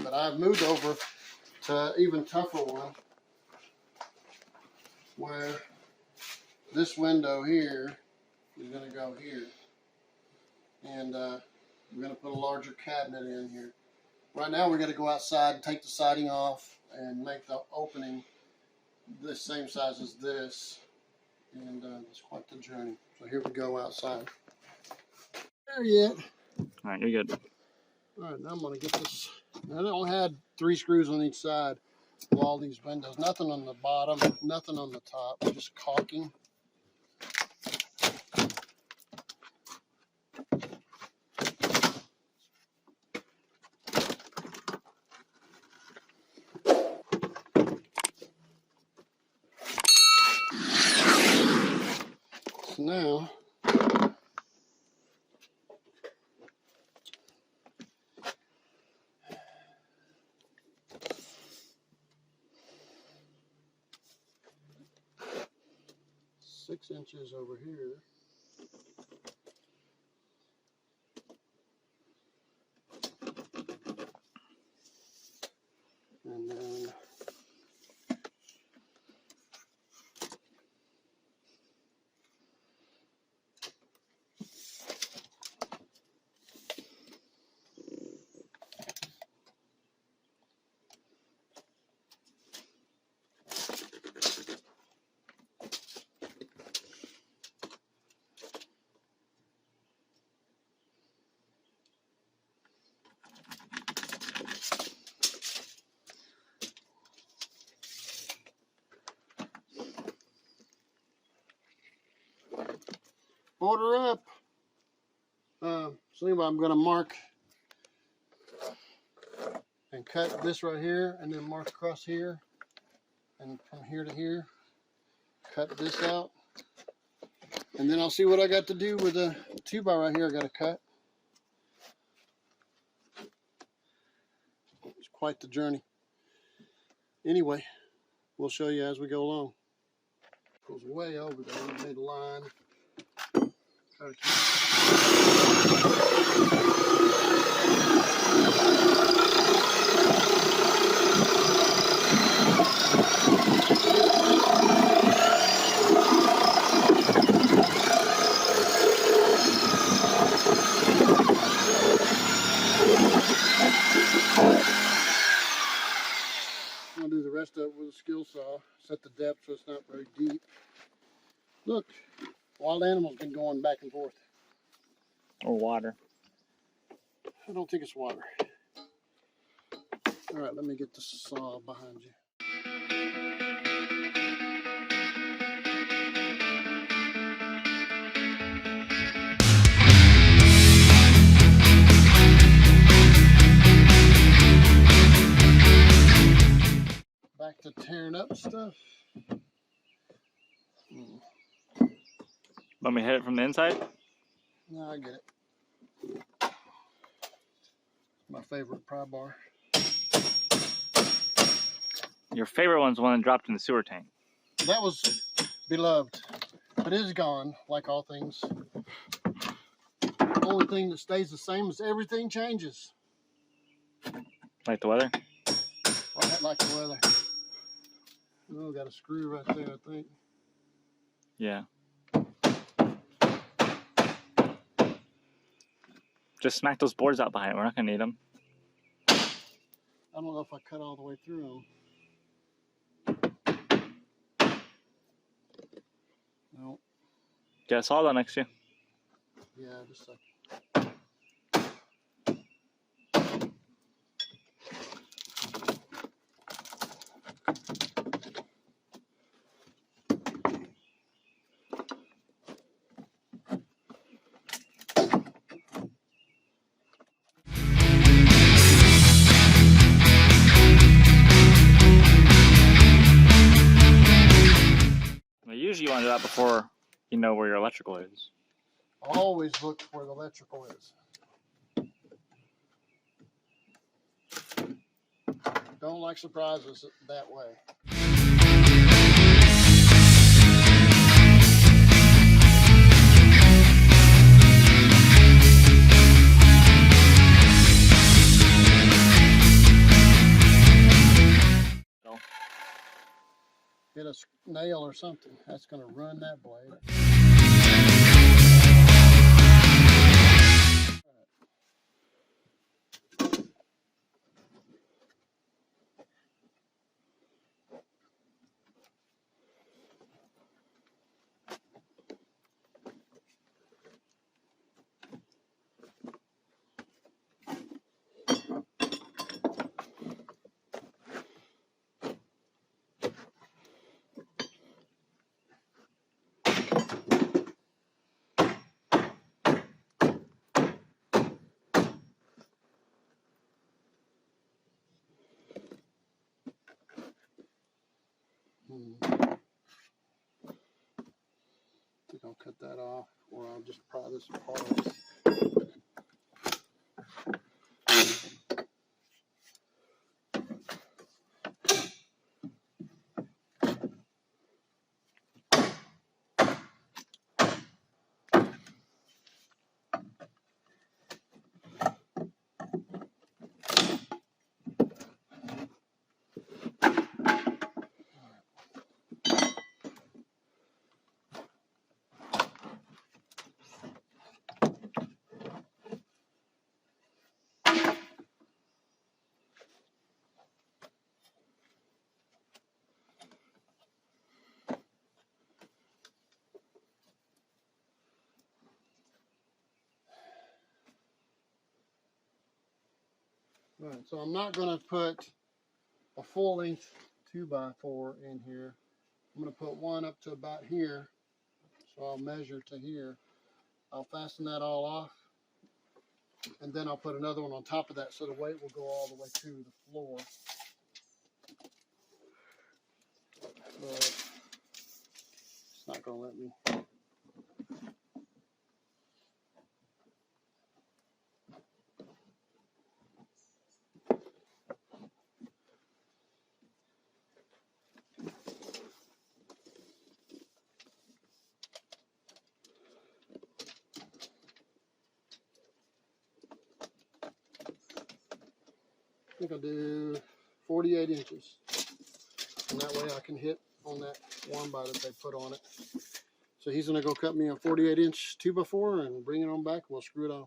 But I've moved over to even tougher one, where this window here is going to go here, and we're going to put a larger cabinet in here. Right now we're going to go outside and take the siding off and make the opening the same size as this, and it's quite the journey. So here we go outside. There yet. All right, you're good. All right, now I'm going to get this. Now, I only had 3 screws on each side of all these windows. Nothing on the bottom, nothing on the top, just caulking. So now, six inches over here. And then border up. So anyway, I'm going to mark and cut this right here, and then mark across here, and from here to here, cut this out, and then I'll see what I got to do with the 2x right here. I got to cut. It's quite the journey. Anyway, we'll show you as we go along. Goes way over there. We made a line. Try to I'll do the rest of it with a skill saw. Set the depth so it's not very deep. Look, wild animals been going back and forth. Or water. I don't think it's water. All right, let me get the saw behind you. Back to tearing up stuff. Let me hit it from the inside? No, I get it. My favorite pry bar. Your favorite one's the one that dropped in the sewer tank. That was beloved, but it is gone, like all things. The only thing that stays the same is everything changes. Like the weather? Right, like the weather. Oh, got a screw right there, I think. Yeah. Just smack those boards out behind it. We're not going to need them. I don't know if I cut all the way through them. No. Got a Sawzall next to you. Yeah, just a second. Usually you want to do that before you know where your electrical is. Always look where the electrical is. Don't like surprises that way. hit a nail or something. That's going to run that blade. I'm going to cut that off, or I'll just pry this apart. All right, so I'm not going to put a full length 2x4 in here. I'm going to put one up to about here, so I'll measure to here. I'll fasten that all off, and then I'll put another one on top of that so the weight will go all the way to the floor. But it's not going to let me. I think I'll do 48 inches. And that way I can hit on that warm bar that they put on it. So he's going to go cut me a 48-inch 2x4 and bring it on back. We'll screw it on.